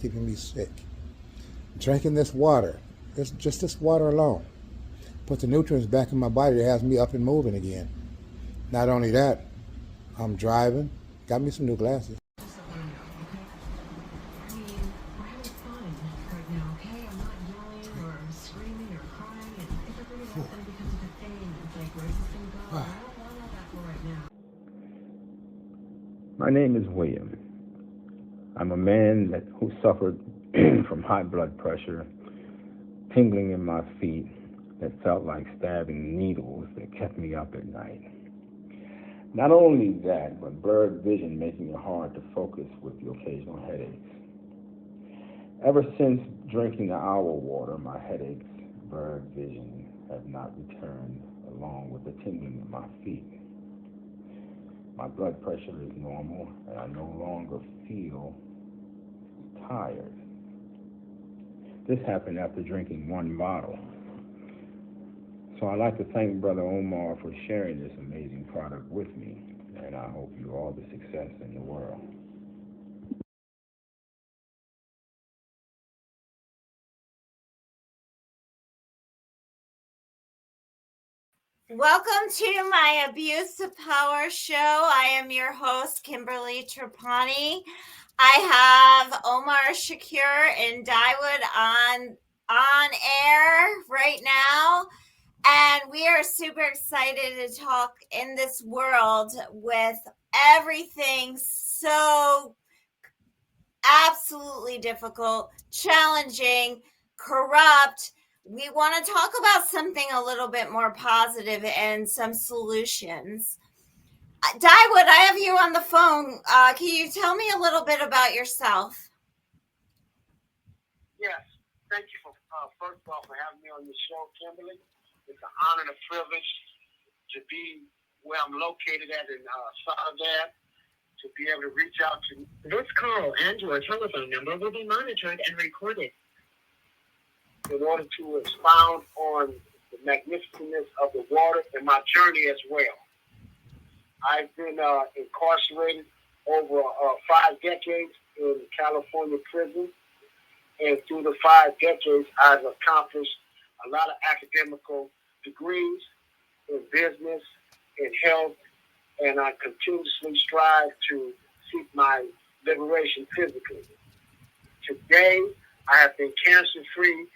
keeping me sick. Drinking this water, this water alone, put the nutrients back in my body that has me up and moving again. Not only that, I'm driving, got me some new glasses. My name is William. I'm a man who suffered from high blood pressure, tingling in my feet that felt like stabbing needles that kept me up at night. Not only that, but blurred vision making it hard to focus with the occasional headaches. Ever since drinking the hour water, my headaches, blurred vision have not returned, along with the tingling in my feet. My blood pressure is normal, and I no longer feel tired. This happened after drinking one bottle. So I'd like to thank Brother Omar for sharing this amazing product with me, and I hope you all the success in the world. Welcome to my Abuse of Power show. I am your host, Kimberly Trapani. I have Omar Shakur and Dawud on air right now. And we are super excited to talk in this world with everything so absolutely difficult, challenging, corrupt. We want to talk about something a little bit more positive and some solutions. Dawud, I have you on the phone. Can you tell me a little bit about yourself? Yes. Thank you first of all, for having me on your show, Kimberly. It's an honor and a privilege to be where I'm located at in Saudade, to be able to reach out to. This call and your telephone number will be monitored and recorded. In order to expound on the magnificence of the water and my journey as well. I've been incarcerated over 5 decades in California prison. And through the 5 decades, I've accomplished a lot of academical degrees in business, in health, and I continuously strive to seek my liberation physically. Today, I have been cancer-free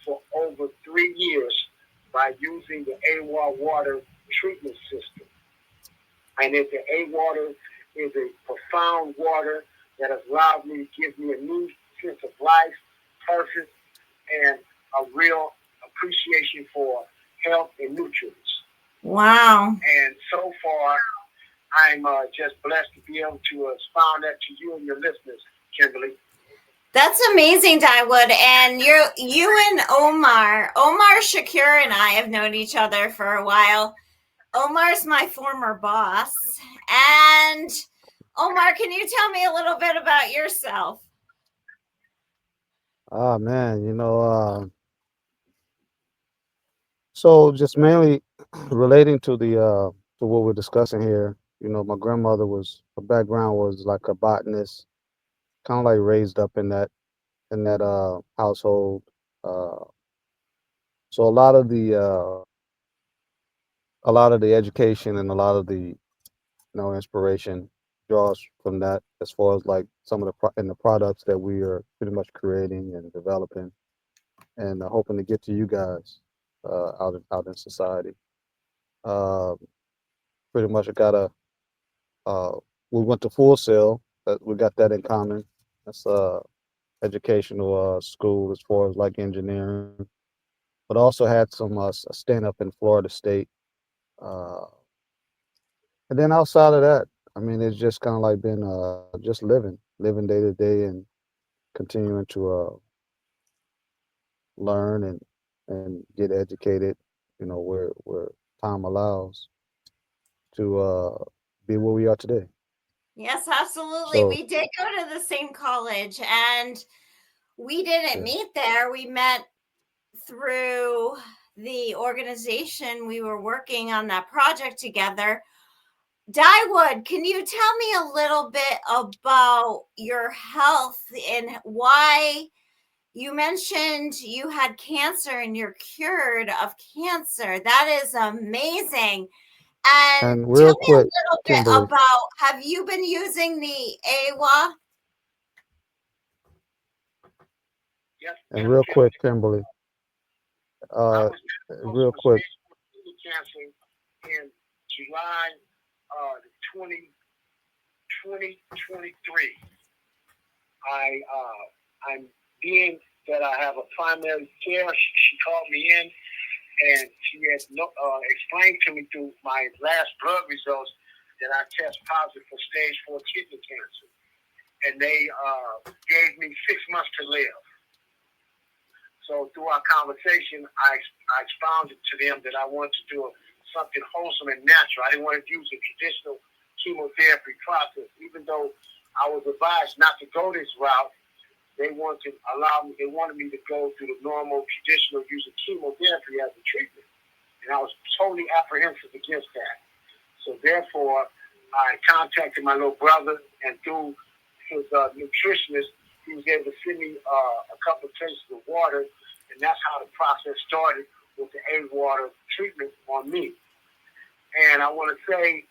for over 3 years by using the AWA water treatment system. And the A water is a profound water that has allowed me to give me a new sense of life, purpose, and a real appreciation for health and nutrients. Wow. And so far, I'm just blessed to be able to expound that to you and your listeners, Kimberly. That's amazing, Dawud. And you and Omar Shakur and I have known each other for a while. Omar's my former boss. And Omar, can you tell me a little bit about yourself? Oh man, so just mainly relating to the to what we're discussing here. My grandmother her background was like a botanist, kind of like raised up in that household. Uh, so a lot of the education and a lot of the inspiration draws from that, as far as like some of the products that we are pretty much creating and developing, and hoping to get to you guys out in society. Uh, Pretty much, I got uh, we went to Full Sail. We got that in common. That's educational school as far as like engineering, but also had some a stand up in Florida State. Uh, and then outside of that, I mean, it's just kind of like been just living day to day, and continuing to learn and get educated. Where time allows to be where we are today. Yes, absolutely. So We did go to the same college and we didn't yeah, meet there. We met through the organization. We were working on that project together. Dyewood, can you tell me a little bit about your health and why you mentioned you had cancer and you're cured of cancer? That is amazing. And And tell real me a quick, little bit Kimberly, about, have you been using the AWA? Yes, and yes, real Kimberly. quick, Kimberly, I uh, was diagnosed real with quick, stage 4 kidney cancer in July 20, 2023. I'm being that I have a primary care. She called me in and she had explained to me through my last blood results that I test positive for stage 4 kidney cancer. And they gave me 6 months to live. So through our conversation, I expounded to them that I wanted to do something wholesome and natural. I didn't want to use a traditional chemotherapy process, even though I was advised not to go this route. They wanted to allow me. They wanted me to go through the normal, traditional use of chemotherapy as a treatment, and I was totally apprehensive against that. So therefore, I contacted my little brother, and through his nutritionist, he was able to send me a couple of cases of water, and that's how the process started with the A water treatment on me. And I want to say,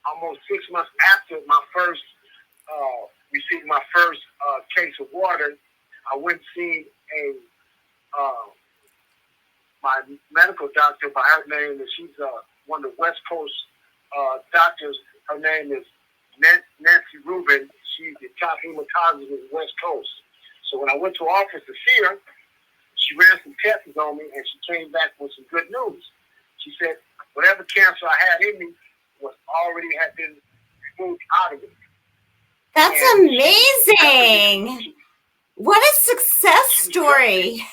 almost 6 months after my first received my first case of water, I went and seen a my medical doctor by her name, and she's one of the West Coast doctors. Her name is Nancy Rubin. She's the top hematologist in the West Coast. So when I went to her office to see her, she ran some tests on me, and she came back with some good news. She said whatever cancer I had in me was already had been removed out of me. That's And amazing. What a success story.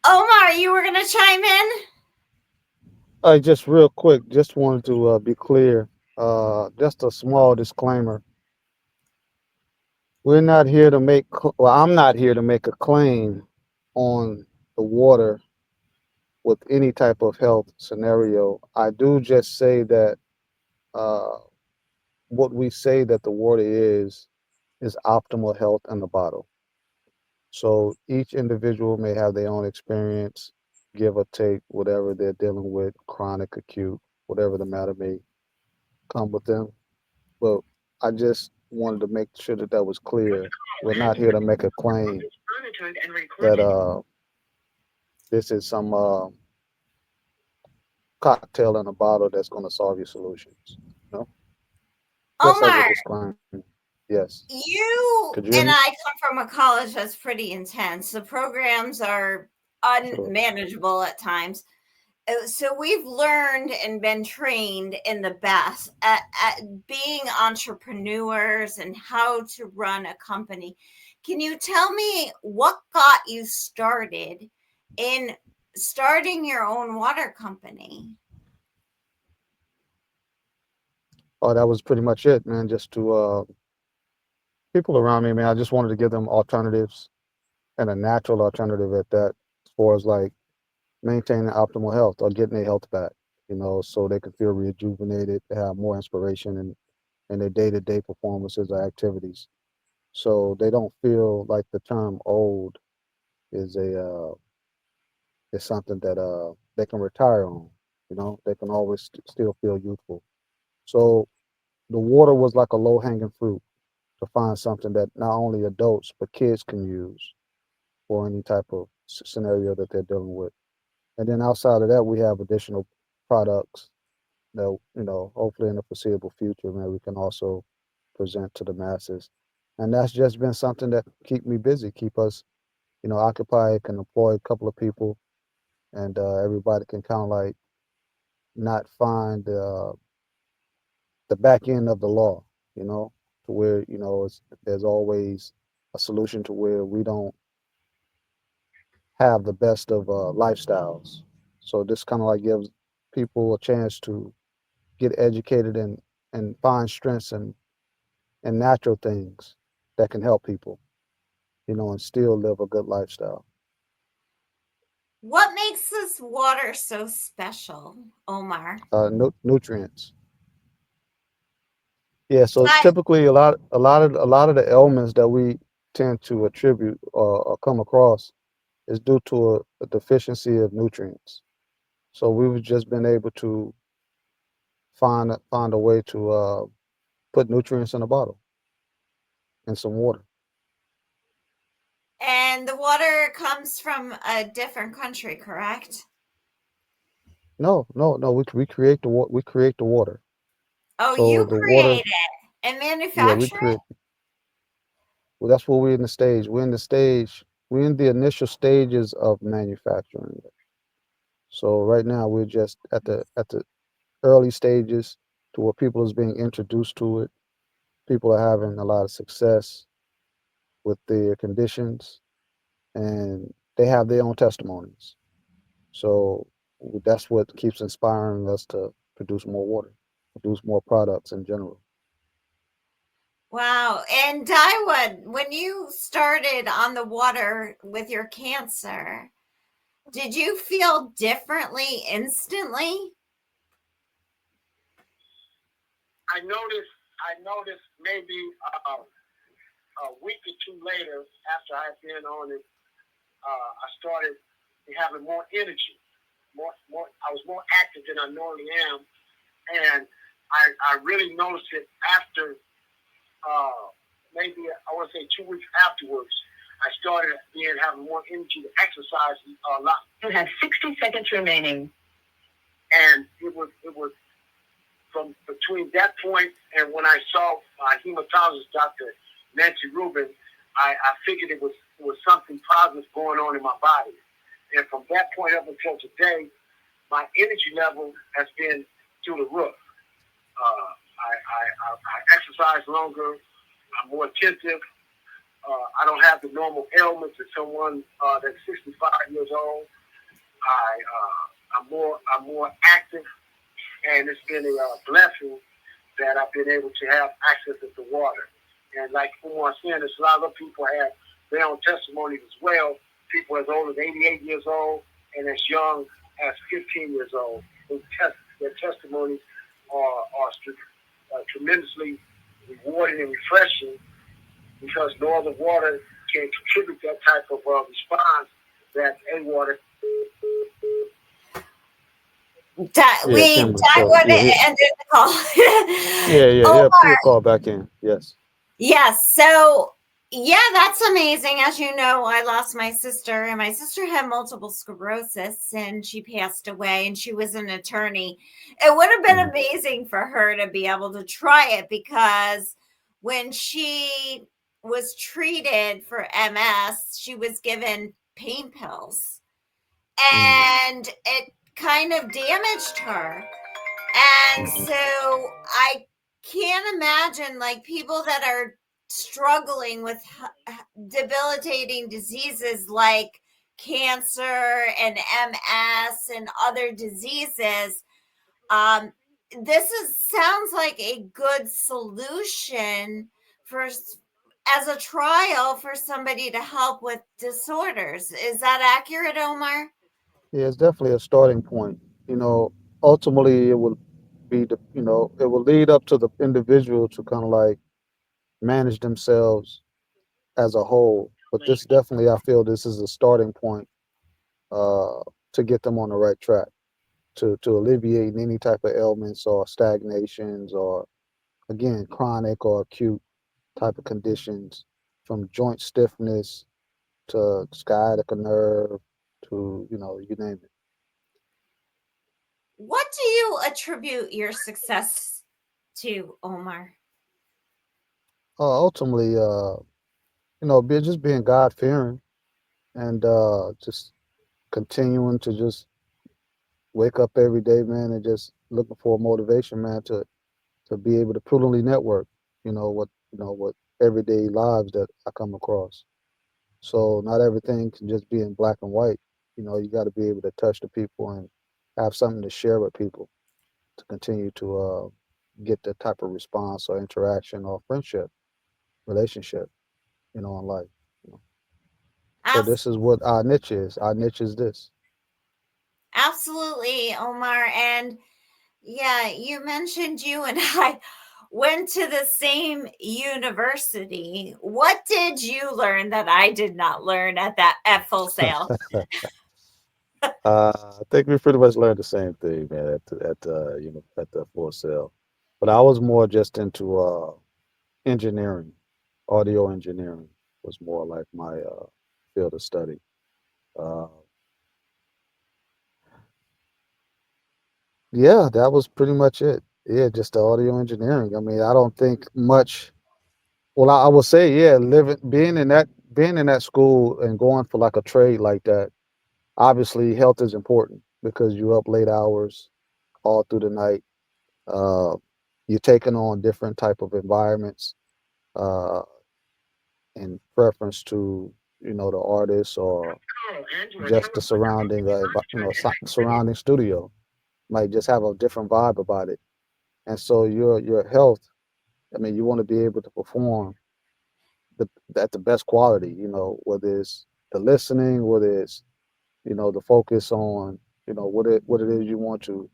Omar, you were going to chime in? just real quick, just wanted to be clear. Just a small disclaimer. We're not here to make, well, I'm not here to make a claim on the water with any type of health scenario. I do just say that uh, what we say that the water is optimal health in the bottle. So each individual may have their own experience, give or take, whatever they're dealing with, chronic, acute, whatever the matter may come with them. But I just wanted to make sure that that was clear. We're not here to make a claim that this is some cocktail in a bottle that's going to solve your solutions. No, just as a Omar, disclaimer. Yes. you Could you hear and me? I come from a college that's pretty intense. The programs are Sure. unmanageable at times. So we've learned and been trained in the best at being entrepreneurs and how to run a company. Can you tell me what got you started in starting your own water company? Oh, that was pretty much it, man. Just to people around me, man. I just wanted to give them alternatives and a natural alternative at that, as far as like maintaining optimal health or getting their health back, so they can feel rejuvenated, they have more inspiration in their day-to-day performances or activities. So they don't feel like the term old is a is something that they can retire on. They can always still feel youthful. So the water was like a low-hanging fruit to find something that not only adults but kids can use for any type of scenario that they're dealing with. And then outside of that, we have additional products that, hopefully in the foreseeable future, man, we can also present to the masses. And that's just been something that keep me busy, keep us, occupied, can employ a couple of people, and everybody can kind of like not find the back end of the law, to where, there's always a solution to where we don't have the best of lifestyles. So this kind of like gives people a chance to get educated and find strengths and natural things that can help people, and still live a good lifestyle. What makes this water so special, Omar? Nutrients. Yeah, so Di- typically a lot of the ailments that we tend to attribute or come across is due to a deficiency of nutrients. So we've just been able to find a way to put nutrients in a bottle and some water. and the water comes from a different country, correct? No, no, no. We create the we create the water. Oh, So you the create water, it and yeah, we manufacture it? create. Well, that's what we're in the stage. We're in the stage. We're in the initial stages of manufacturing it. So right now we're just at the early stages to where people is being introduced to it. People are having a lot of success with their conditions, and they have their own testimonies. So that's what keeps inspiring us to produce more water, produce more products in general. Wow. And Daiwood, when you started on the water with your cancer, did you feel differently instantly? I noticed maybe a week or two later after I'd been on it, I started having more energy. I was more active than I normally am, and I really noticed it after maybe I want to say 2 weeks afterwards. I started having more energy to exercise a lot. You have 60 seconds remaining, and it was from between that point and when I saw hematologist Dr. Nancy Rubin, I figured it was something positive going on in my body. And from that point up until today, my energy level has been through the roof. I exercise longer. I'm more attentive. I don't have the normal ailments of someone that's 65 years old. I'm more active, and it's been a blessing that I've been able to have access to the water. And like Omar said, there's a lot of other people have their own testimonies as well. People as old as 88 years old and as young as 15 years old. Their testimonies are tremendously rewarding and refreshing because no other water can contribute that type of response that a water. Yeah, Kimberly. So Daiwood yeah, ended the call. he'll Omar, call back in. Yes. yes. So, yeah, that's amazing. As you know, I lost my sister, and my sister had multiple sclerosis, and she passed away, and she was an attorney. It would have been Mhm. amazing for her to be able to try it because when she was treated for MS, she was given pain pills, Mm. and it kind of damaged her. And Mhm. so I can't imagine like people that are struggling with debilitating diseases like cancer and MS and other diseases. Um, this sounds like a good solution for as a trial for somebody to help with disorders. Is that accurate, Omar? Yeah, it's definitely a starting point. You know, ultimately it will be it will lead up to the individual to kind of like manage themselves as a whole. But this definitely, I feel this is a starting point uh, to get them on the right track to alleviate any type of ailments or stagnations or again chronic or acute type of conditions from joint stiffness to sciatica nerve to you name it. What do you attribute your success to, Omar? Ultimately, just being God fearing and just continuing to just wake up every day, man, and just looking for motivation, man, to be able to prudently network, what everyday lives that I come across. So not everything can just be in black and white. You got to be able to touch the people and have something to share with people to continue to get the type of response or interaction or friendship, relationship, in life. You know. So As this is what our niche is. Our niche is this. Absolutely, Omar. And yeah, you mentioned you and I went to the same university. What did you learn that I did not learn at Full Sail? I think we pretty much learned the same thing, man, at the Full Sail. But I was more just into engineering, audio engineering was more like my field of study. Uh, yeah, that was pretty much it. Yeah, just the audio engineering. I mean, I don't think much. Well, I would say, yeah, being in that school and going for like a trade like that. Obviously, health is important because you're up late hours all through the night. Uh, you're taking on different type of environments uh, in preference to the artist or Oh, Angela, just the surrounding surrounding studio might just have a different vibe about it. And so your health, I mean, you want to be able to perform the at the best quality. Whether it's the listening, whether it's the focus on what it is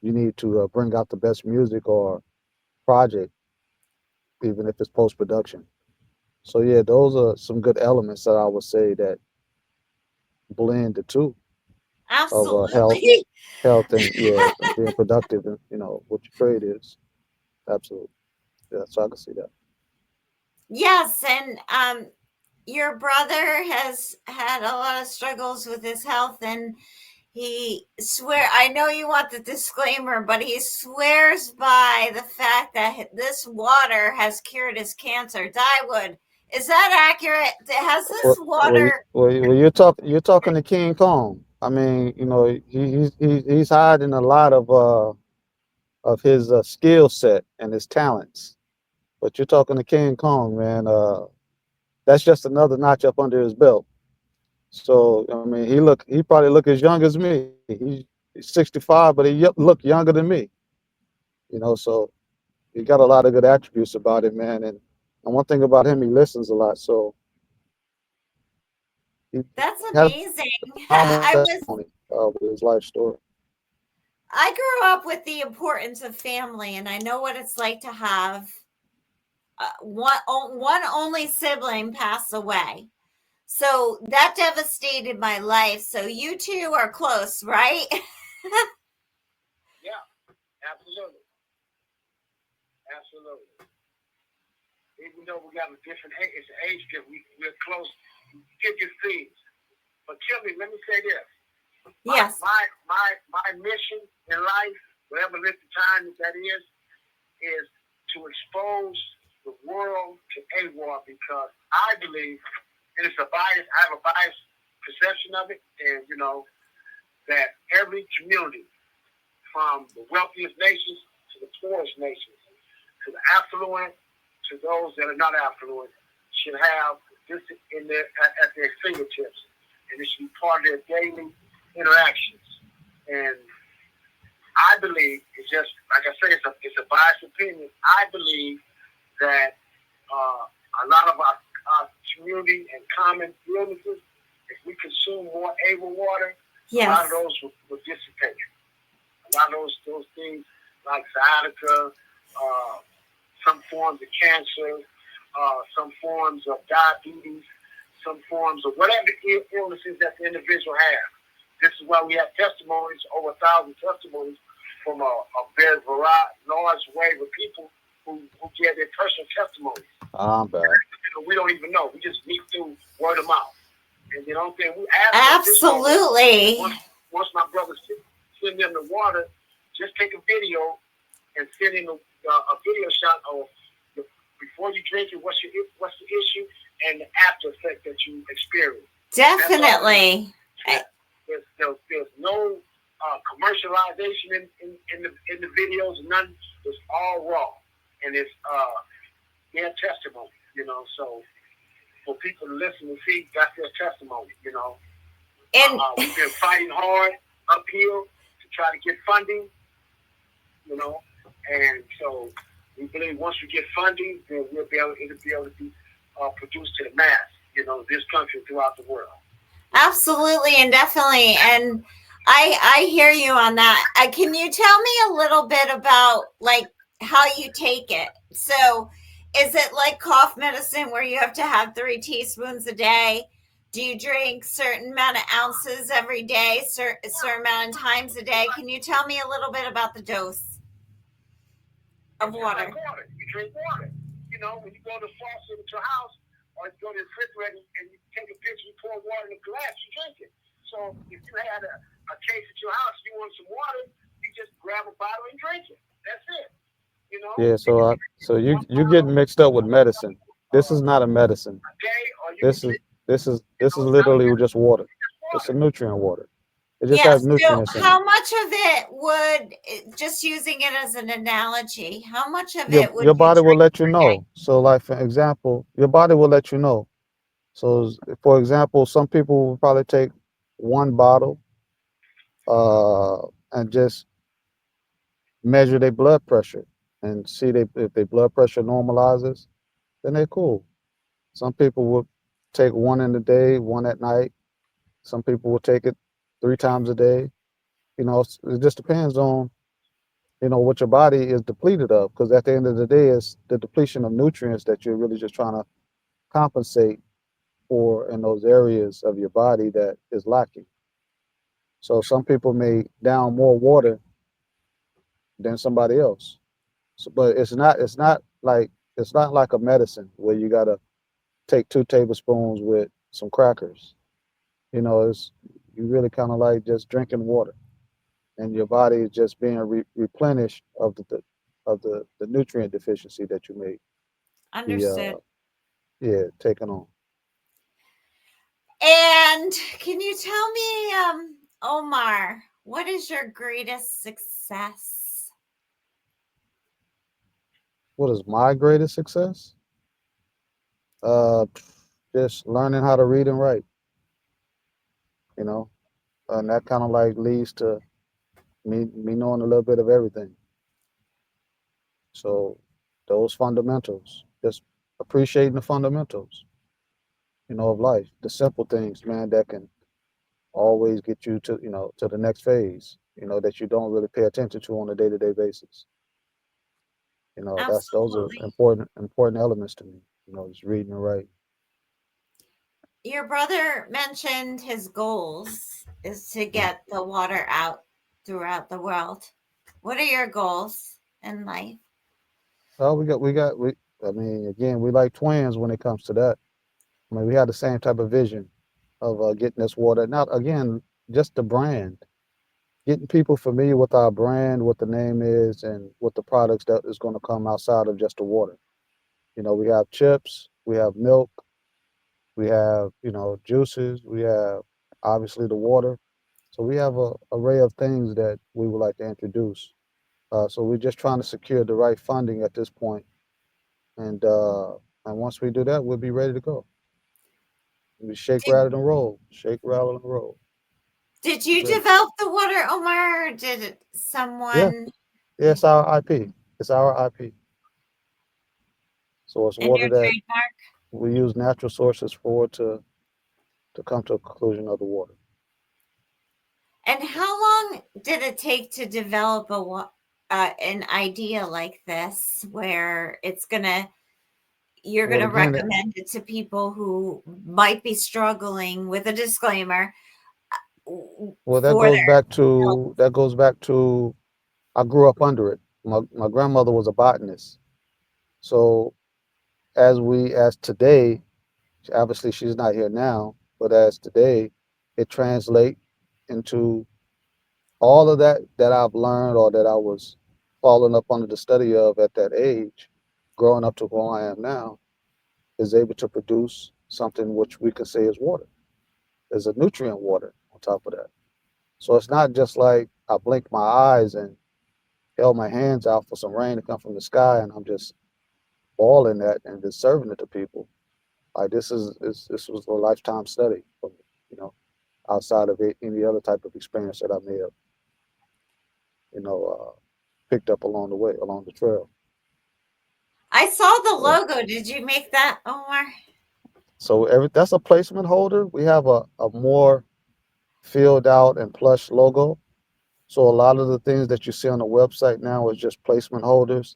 you need to bring out the best music or project, even if it's post production. So yeah, those are some good elements that I would say that blend the two of Absolutely. health, and yeah, and being productive, and what your trade is. Absolutely, yeah. So I can see that. Yes, and your brother has had a lot of struggles with his health, and I know you want the disclaimer, but he swears by the fact that this water has cured his cancer. Dyewood, is that accurate? Has this water? You're talking to King Kong. I mean, he's hiding a lot of his skill set and his talents. But you're talking to King Kong, man. That's just another notch up under his belt. So I mean, he probably look as young as me. He's 65, but he look younger than me. So he got a lot of good attributes about him, man. And one thing about him, he listens a lot. So That's he has amazing. phenomenal testimony with his life story. I grew up with the importance of family, and I know what it's like to have one only sibling pass away. So that devastated my life. So you two are close, right? yeah, absolutely, absolutely. Even though we got a different age, it's an age gap, we're close, thick as thieves. But Kimmy, let me say this. Yes. My mission in life, whatever length of time that is to expose the world to AWAR, because I believe, and it's a bias, I have a biased perception of it, and that every community, from the wealthiest nations to the poorest nations, to the affluent, to those that are not affluent, should have this at their fingertips, and it should be part of their daily interactions. And I believe, it's just like I say, it's a biased opinion. I believe that a lot of our community and common illnesses, if we consume more able water, yes, a lot of those will dissipate. A lot of those things like sciatica, some forms of cancer, some forms of diabetes, some forms of whatever illnesses that the individual has. This is why we have testimonies, over 1,000 testimonies from a very large wave of people who give their personal testimonies. I'm back. We don't even know. We just meet through word of mouth. And the only thing we ask absolutely. Once my brothers send them the water, just take a video and send in a video shot of before you drink it, what's the issue, and the after effect that you experience. Definitely. There's no commercialization in the videos, none. It's all raw, and it's their testimony, So for people to listen and see, that's their testimony, And we've been fighting hard uphill to try to get funding, and so we believe once we get funding, then it'll be able to be produced to the mass, this country throughout the world. Absolutely and definitely. And I hear you on that. Can you tell me a little bit about like how you take it? So, is it like cough medicine where you have to have 3 teaspoons a day? Do you drink certain amount of ounces every day, certain amount of times a day? Can you tell me a little bit about the dose of It's just like water? water. You drink water. You know, when you go to the faucet at your house or you go to the refrigerator and you take a picture, you pour water in a glass, you drink it. So if you had a case at your house, you want some water, you just grab a bottle and drink it. That's it. You know, Yeah, you can so drink one you bottle getting mixed up with medicine. This is not a medicine. a day, or you can This is drink, this is it's not literally just medicine, water. it's just It's a water. nutrient water. It just has Yes. So, nutrients in it. how much of it would, just using it as an analogy, how much of Your it would you body will drink let you per day? know. So, like for example, your body will let you know. So, for example, some people will probably take one bottle uh, and just measure their blood pressure and see if their blood pressure normalizes, then they're cool. Some people will take one in the day, one at night. Some people will take it 3 times a day. It just depends on what your body is depleted of. Because at the end of the day, it's the depletion of nutrients that you're really just trying to compensate for in those areas of your body that is lacking. So some people may down more water than somebody else. So, but it's not like a medicine where you gotta take 2 tablespoons with some crackers. It's you really kind of like just drinking water, and your body is just being replenished of the nutrient deficiency that you may be Understood. taking on. And can you tell me, Omar, what is your greatest success? What is my greatest success? Uh, just learning how to read and write. You know, and that kind of like leads to me knowing a little bit of everything. So those fundamentals, just appreciating the fundamentals, of life, the simple things, man, that can always get you to the next phase, that you don't really pay attention to on a day-to-day basis. Those are Absolutely. important elements to me, just reading and writing. Your brother mentioned his goals is to Mhm. get the water out throughout the world. What are your goals in life? Oh, we I mean, again, we like twins when it comes to that. I mean, we have the same type of vision of getting this water. Not again, just the brand, getting people familiar with our brand, what the name is, and what the products that is going to come outside of just the water. We have chips, we have milk, we have juices, we have obviously the water. So we have a array of things that we would like to introduce. So we're just trying to secure the right funding at this point, and once we do that, we'll be ready to go. We shake, Did rattle, and roll. Shake, rattle, and roll. did you Ready. develop the water, Omar, or did Yeah, someone yeah, it's our IP. It's our IP. So it's in water your that trademark? we use natural sources for to come to a conclusion of the water. And how long did it take to develop an idea like this where you're Well, gonna again, recommend it to people who might be struggling with a disclaimer well for their health? that goes back to I grew up under it. My grandmother was a botanist. So as today, obviously she's not here now, but as today, it translate into all of that I've learned or that I was following up under the study of at that age, growing up to who I am now, is able to produce something which we can say is water. There's a nutrient water on top of that. So it's not just like I blink my eyes and held my hands out for some rain to come from the sky and I'm just boiling that and just serving it to people. Like this was a lifetime study for me, outside of any other type of experience that I may have, you know, uh, picked up along the way, along the trail. I saw the Yeah. logo. Did you make that, Omar? So that's a placement holder. We have a more filled out and plush logo. So a lot of the things that you see on the website now is just placement holders.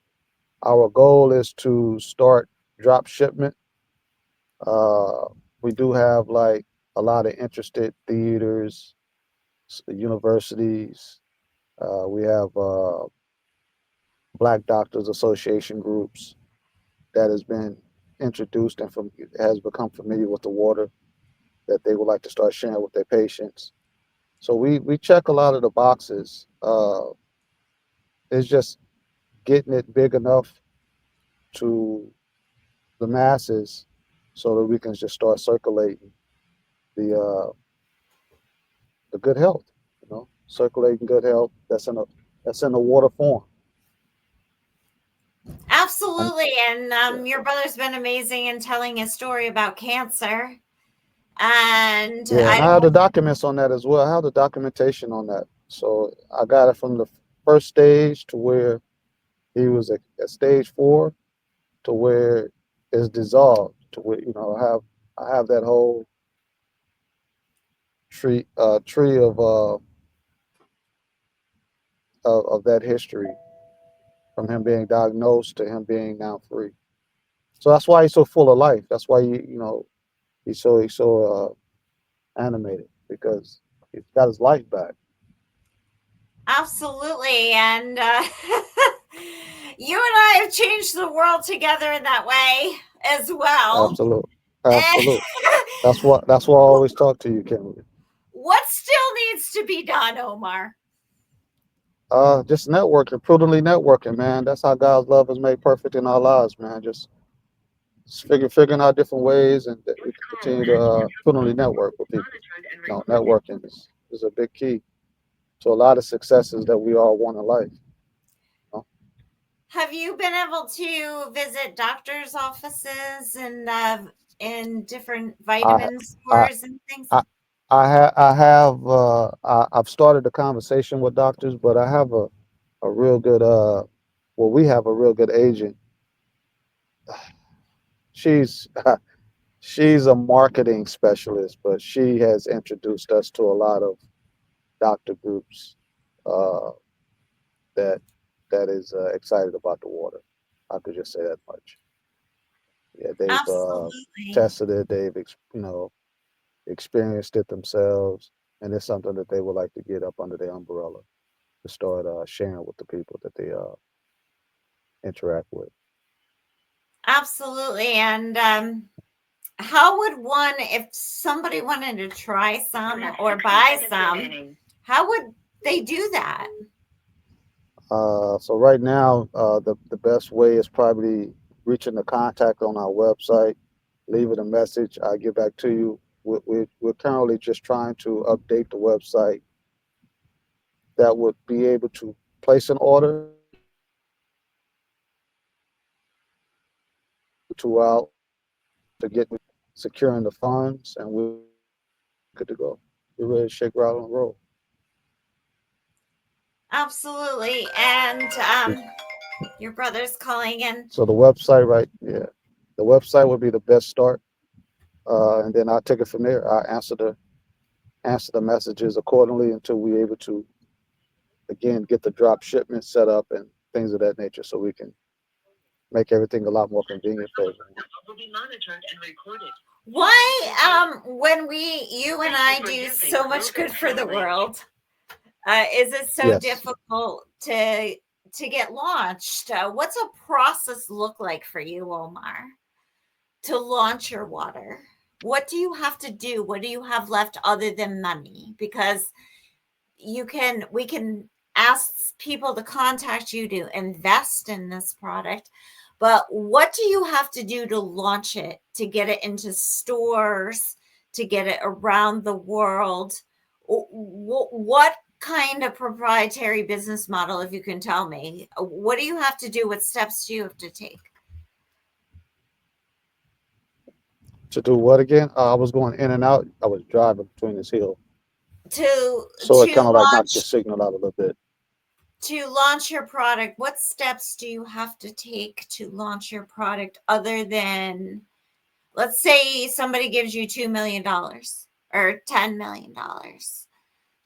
Our goal is to start drop shipment. Uh, we do have like a lot of interested theaters, universities. We have Black Doctors Association groups that has been introduced and has become familiar with the water that they would like to start sharing with their patients. So we check a lot of the boxes. It's just getting it big enough to the masses so that we can just start circulating the the good health, circulating good health that's in a water form. And Absolutely. And yeah, your brother's been amazing in telling his story about cancer. And yeah, and I I have the documents on that as well. I have the documentation on that. So I got it from the first stage to where he was at stage 4 to where it's dissolved to where I have that whole tree of that history from him being diagnosed to him being now free. So that's why he's so full of life. That's why he's so animated because he's got his life back. absolutely. And you and I have changed the world together in that way as well. Absolutely, absolutely. That's why I always talk to you, Kimberly. What still needs to be done, Omar? Just networking, prudently networking, man. That's how God's love is made perfect in our lives, man. Just figuring out different ways, and that we can continue to prudently network with people. Networking is a big key to a lot of successes that we all want in life. You Have you been able to visit doctors' offices and in different I, vitamin I, stores and things? I, I've started a conversation with doctors, but I have a real good, we have a real good agent. She's, she's a marketing specialist, but she has introduced us to a lot of doctor groups, uh, that that is excited about the water. I could just say that much. Yeah, they've Absolutely. tested it. They've experienced it themselves, and it's something that they would like to get up under their umbrella to start sharing with the people that they interact with. Absolutely. And how would one, if somebody wanted to try some or buy some, how would they do that? So right now, the best way is probably reaching the contact on our website, leaving a message. I get back to you. We're currently just trying to update the website that would be able to place an order to out to get securing the funds, and we're good to go. We're ready to shake, rattle, and roll. Absolutely. And your brother's calling in. So the website, right? Yeah, the website would be the best start, and then I'll take it from there. I answer the messages accordingly until we're able to again get the drop shipment set up and things of that nature, so we can make everything a lot more convenient for everyone. Why, when you and I do so much good for the world, is it so Yes. difficult to get launched? What's a process look like for you, Omar, to launch your water? What do you have to do? What do you have left other than money? Because we can ask people to contact you to invest in this product, but what do you have to do to launch it, to get it into stores, to get it around the world? What kind of proprietary business model, if you can tell me, what do you have to do? What steps do you have to take To do what again? I was going in and out. I was driving between this hill, to so it kind of like knocked your launch signal out a little bit. your product? What steps do you have to take to launch your product, other than, let's say somebody gives you $2 million or $10 million?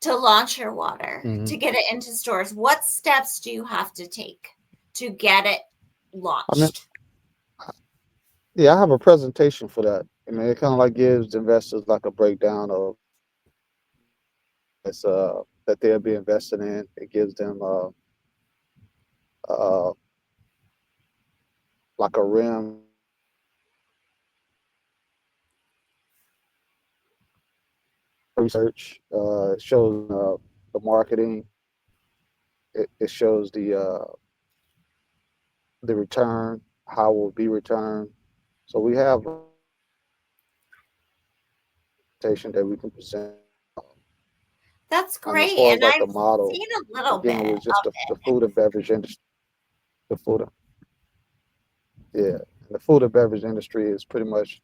to launch your water, Mhm. to get it into stores? What steps do you have to take to get it I mean, launched? yeah, I have a presentation for that. I mean, it kind of like gives investors like a breakdown of it's that they'll be investing in. It gives them uh like a rim research. It shows the marketing. It shows the return, how it will be returned. So we have a presentation that we can present. That's And as great. far as And like the I've model, seen a little bit again, it was just of the it. food and beverage industry. The food, yeah, and the food and beverage industry is pretty much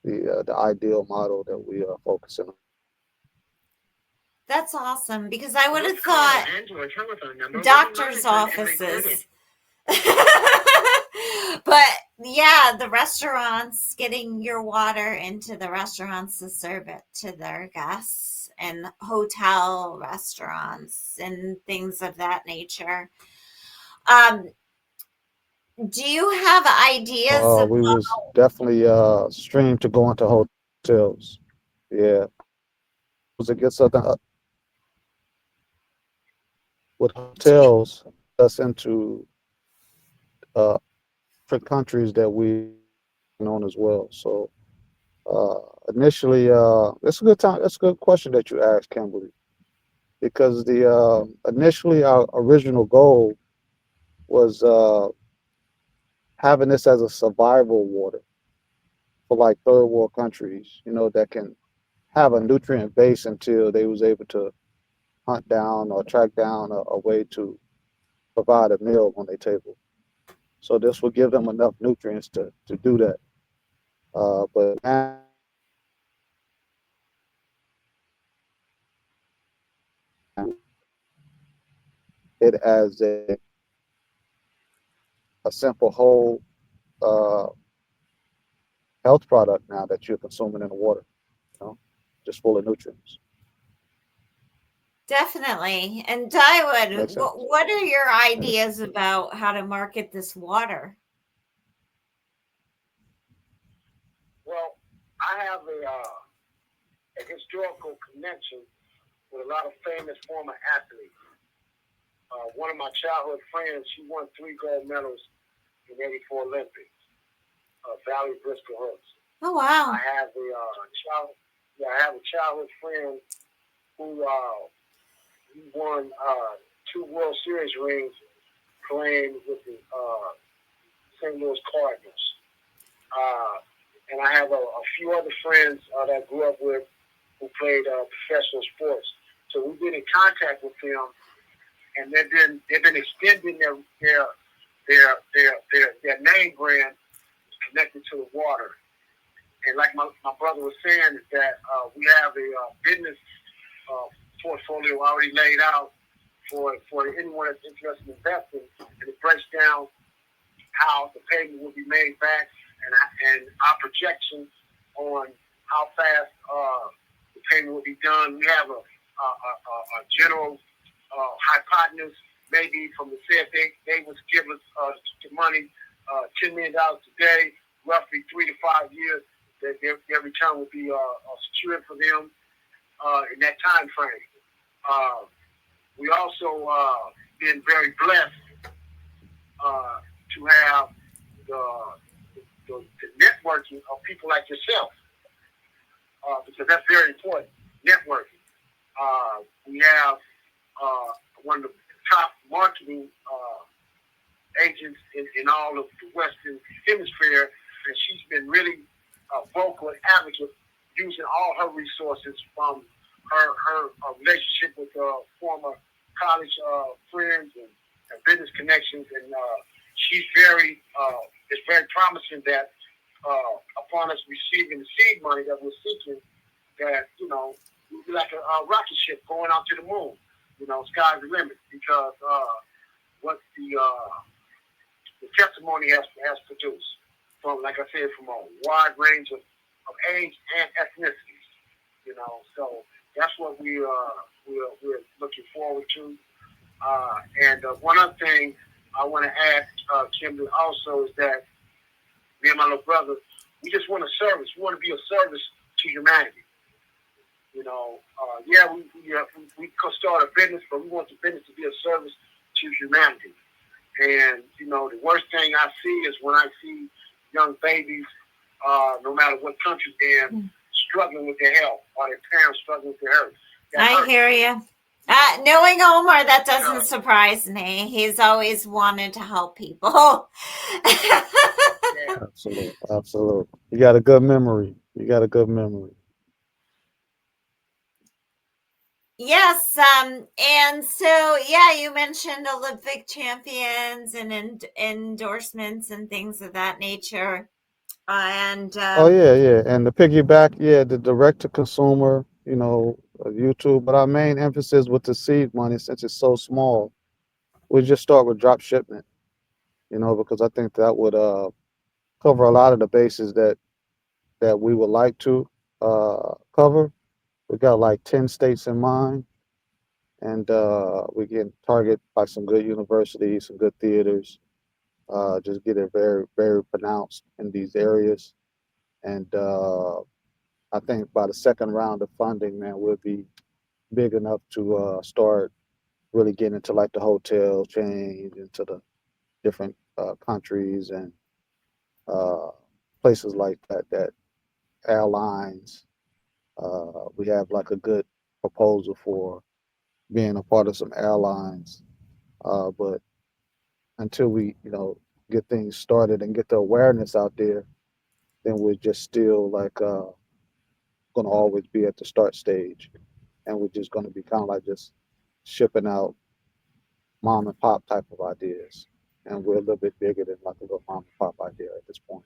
the ideal model that we are focusing on. That's awesome because I would have This call thought and your telephone number will be doctors' monitored and recorded. offices. But yeah, the restaurants, getting your water into the restaurants to serve it to their guests, and hotel restaurants and things of that nature. Um, do you have ideas of We was definitely streamed to go into hotels. Yeah, was it get something with do you, hotels us into uh, different countries that we known as well. So uh, initially, it's a good time. It's a good question that you asked, Kimberly, because the initially our original goal was having this as a survival water for like third world countries, you know, that can have a nutrient base until they was able to hunt down or track down a way to provide a meal on their table. So this will give them enough nutrients to do that. But now it as a simple whole uh, health product now that you're consuming in the water, you know, just full of nutrients. definitely? And Daiwood, Makes sense. what are your ideas about how to market this water? Well, I have a historical connection with a lot of famous former athletes. One of my childhood friends, she won 3 gold medals in '84 Olympics. Valerie Bristol Hooks. Oh I wow. have I have a childhood friend who he won 2 World Series rings playing with the St. Louis Cardinals. Uh, and I have a few other friends that I grew up with who played professional sports. So we've been in contact with them, and they've been extending their name brand connected to the water. And like my brother was saying, is that we have a business uh, portfolio already laid out for anyone that's interested in investing, and it breaks down how the payment will be made back and our projections on how fast the payment will be done. We have a general hypotenuse, maybe from the Fed, they would give us the money, $10 million today, roughly 3 to 5 years, that their return will be secured for them in that time frame. We also been very blessed to have the networking of people like yourself, because that's very important, networking. We have one of the top marketing agents in all of the Western Hemisphere, and she's been really vocal and advocate using all her resources from her relationship with former college friends and business connections, and she's it's very promising that upon us receiving the seed money that we're seeking, that we'll be like a rocket ship going out to the moon. Sky's the limit, because what the testimony has produced from, like I said, from a wide range of age and ethnicities. So that's what we're looking forward to. And one other thing I want to add, Kimberly, also is that me and my little brother, we just want to service. We want to be a service to humanity. You know, we could start a business, but we want the business to be a service to humanity. And, you know, the worst thing I see is when I see young babies, no matter what country they're in, struggling with their health, or their parents struggling with their health. I hear you. Knowing Omar, that doesn't surprise me. He's always wanted to help people. Absolutely. You got a good memory. Yes, and so yeah, you mentioned Olympic champions and endorsements and things of that nature. And Oh yeah. And the piggyback, the direct to consumer, YouTube. But our main emphasis with the seed money, since it's so small, we just start with drop shipment. Because I think that would cover a lot of the bases that we would like to cover. We got like 10 states in mind, and we can target like some good universities, some good theaters. Just get it very, very pronounced in these areas. And I think by the second round of funding, man, we'll be big enough to start really getting into like the hotel chains, into the different countries and places like that airlines. We have like a good proposal for being a part of some airlines, but until we, get things started and get the awareness out there, then we're just still like going to always be at the start stage, and we're just going to be kind of like just shipping out mom and pop type of ideas, and we're a little bit bigger than like a little mom and pop idea at this point.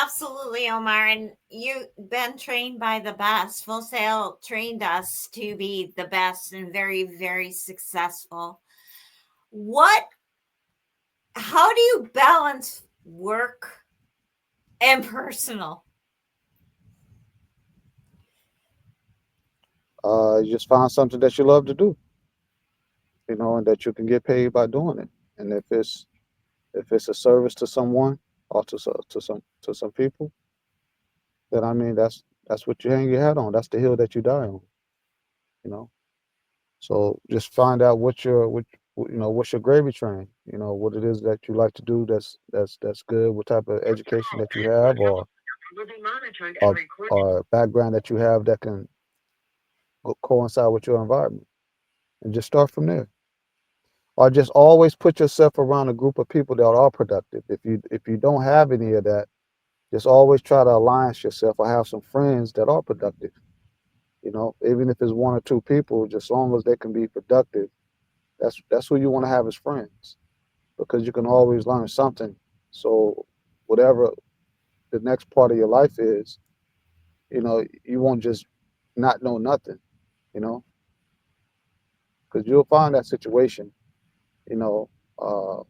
absolutely, Omar. And you've been trained by the best. Full Sail trained us to be the best and very, very successful. How do you balance work and personal? You just find something that you love to do, and that you can get paid by doing it. And if it's a service to someone or to some people, then I mean that's what you hang your hat on. That's the hill that you die on. You know. So just find out what's your gravy train. What it is that you like to do. That's good. What type of education that you have, or background that you have that can coincide with your environment, and just start from there. Or just always put yourself around a group of people that are productive. If you don't have any of that, just always try to align yourself or have some friends that are productive. Even if it's one or two people, just as long as they can be productive, that's who you want to have as friends, because you can always learn something. So whatever the next part of your life is, you won't just not know nothing, you know, because you'll find that situation, you know, uh,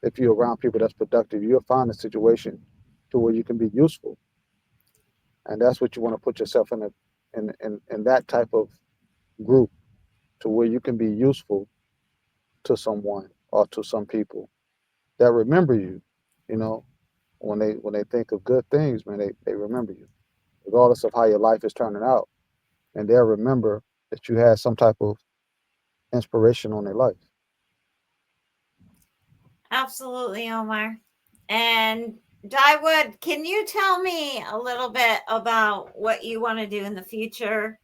if you're around people that's productive, you'll find a situation to where you can be useful, and that's what you want to put yourself in that type of group, to where you can be useful to someone or to some people that remember you. You know, when they think of good things, man, they remember you, regardless of how your life is turning out, and they'll remember that you had some type of inspiration on their life. Absolutely, Omar. And Dawud, can you tell me a little bit about what you want to do in the future?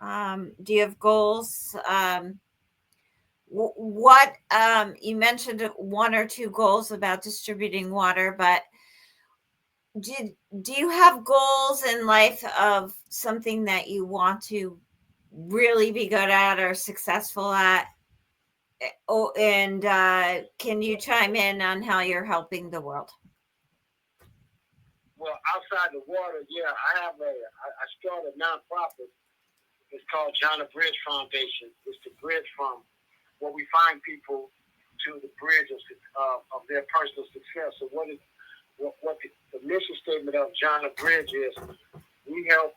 Do you have goals? What you mentioned one or two goals about distributing water, but do you have goals in life of something that you want to really be good at or successful at? Oh, and can you chime in on how you're helping the world? Well, outside the water, I started a nonprofit. It's called John the Bridge Foundation. It's the bridge from where we find people to the bridge of their personal success. So what the mission statement of John the Bridge is, we help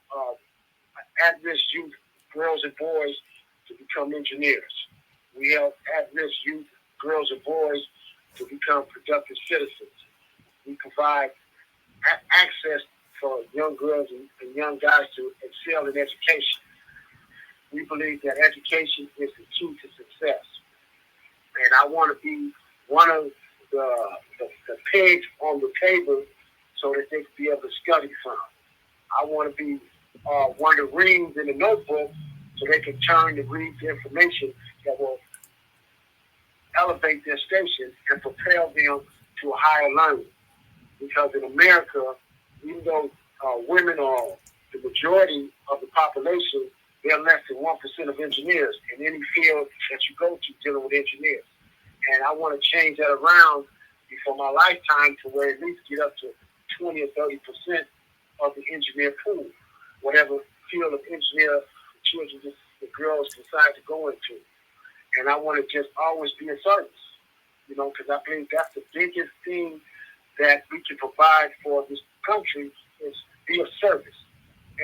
at-risk youth girls and boys to become engineers. We help at-risk youth, girls and boys to become productive citizens. We provide access for young girls and young guys to excel in education. We believe that education is the key to success. And I want to be one of the pigs on the table so that they can be able to study from. I want to be one of the rings in the notebook so they can turn and read the information that will elevate their station and propel them to a higher learning. Because in America, even though women are the majority of the population, they're less than 1% of engineers in any field that you go to dealing with engineers. And I want to change that around before my lifetime to where at least get up to 20 or 30% of the engineer pool, whatever field of engineer the children, the girls decide to go into. And I want to just always be in service, because I believe that's the biggest thing that we can provide for this country is be of service.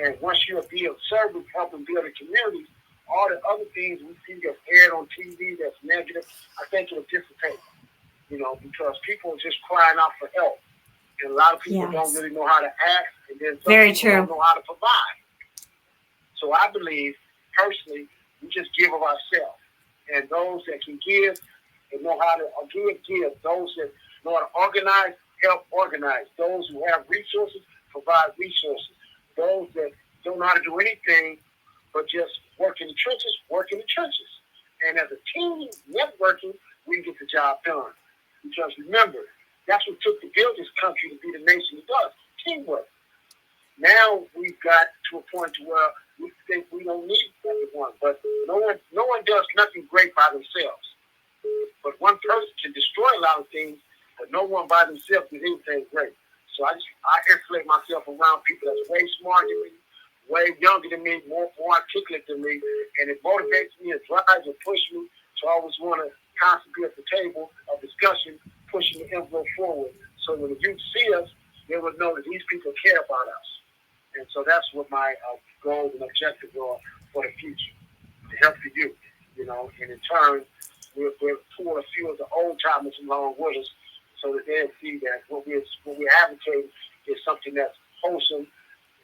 And once you're be of service, helping build a community, all the other things we see that's aired on TV that's negative, I think it'll dissipate, because people are just crying out for help. And a lot of people don't really know how to act, and then some people don't know how to provide. So I believe, personally, we just give of ourselves. And those that can give and know how to give. Those that know how to organize, help organize. Those who have resources, provide resources. Those that don't know how to do anything but just work in the trenches, work in the trenches. And as a team networking, we can get the job done. Because remember, that's what took to build this country to be the nation it does, teamwork. Now we've got to a point to where we think we don't need everyone, but no one does nothing great by themselves. But one person can destroy a lot of things, but no one by themselves does anything great. So I isolate myself around people that's way smarter than me, way younger than me, more articulate than me, and it motivates me, it drives and pushes me. So I always want to constantly be at the table of discussion, pushing the envelope forward. So when the youth see us, they will know that these people care about us. And so that's what my goals and objectives are for the future, to help the youth, and in turn, we'll pull a few of the old timers along with us so that they'll see that what we're advocating is something that's wholesome,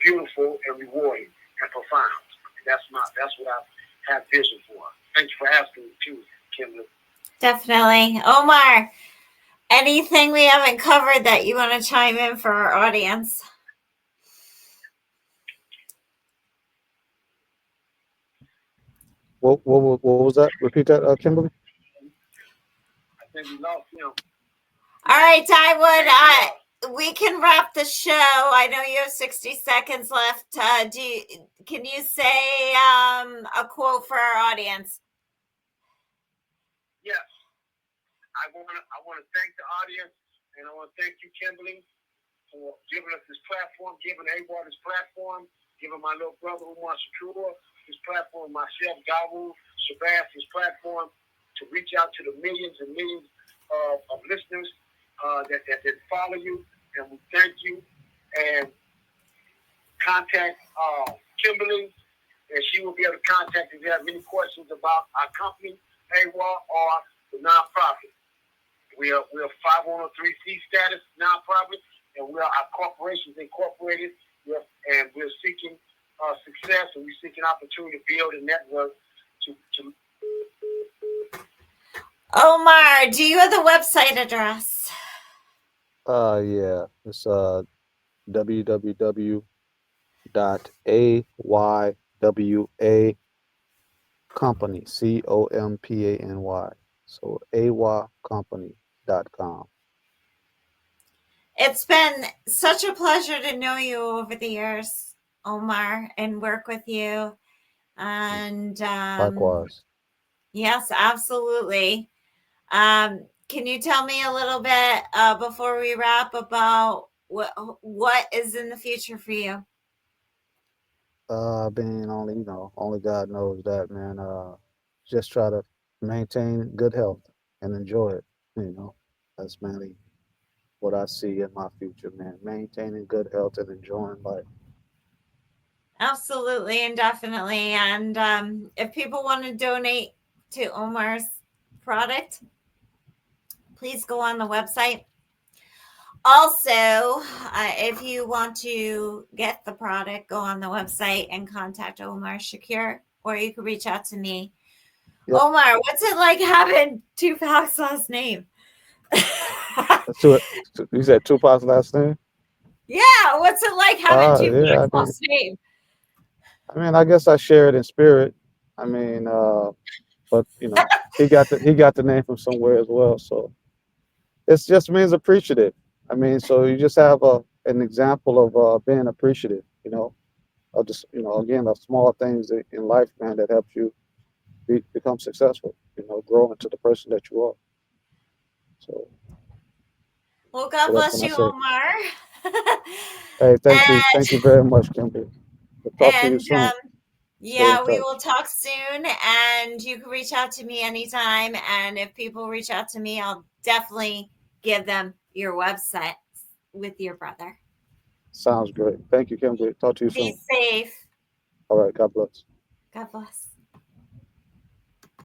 beautiful, and rewarding and profound. And that's what I have vision for. Thank you for asking me too, Kimberly. Definitely. Omar, anything we haven't covered that you want to chime in for our audience? What was that? Repeat that, Kimberly. I think we lost him. All right, Dawud, we can wrap the show. I know you have 60 seconds left. Can you say a quote for our audience? Yes. I want to thank the audience, and I want to thank you, Kimberly, for giving us this platform, giving AWAR this platform, giving my little brother Omar this platform, myself, Dawud, Shabazz, this platform to reach out to the millions and millions of listeners that follow you. And we thank you. And contact Kimberly, and she will be able to contact if you have any questions about our company, AWAR, or the nonprofit. We are 501(c) status nonprofit, and our corporation's incorporated. And we're seeking success, and we're seeking opportunity to build a network to. Omar, do you have the website address? Yeah, it's www.aywa company company. So aywacompany.com. It's been such a pleasure to know you over the years, Omar, and work with you. And Likewise. yes, absolutely. Can you tell me a little bit before we wrap about what is in the future for you? Being only God knows that, man. Just try to maintain good health and enjoy it. That's mainly what I see in my future, man. Maintaining good health and enjoying life. Absolutely and definitely. And if people want to donate to Omar's product, please go on the website. Also, if you want to get the product, go on the website and contact Omar Shakir, or you can reach out to me. Yep. Omar, what's it like having Tupac's last name? You said Tupac's last name? Yeah, what's it like having Yeah. Tupac's last name? I guess I share it in spirit. I mean, but he got the name from somewhere as well. So it just means appreciative. So you just have an example of being appreciative. Of just again, the small things in life, man, that helps you become successful. Grow into the person that you are. So Well, God that's bless when I you, say, Omar. hey, and thank you very much, Kimberly. We'll talk to you and soon. Stay in yeah, we touch. will talk soon. And you can reach out to me anytime. And if people reach out to me, I'll definitely give them your website with your brother. Sounds great. Thank you, Kimberly. Talk to you Be soon. safe. All right. God bless. God bless.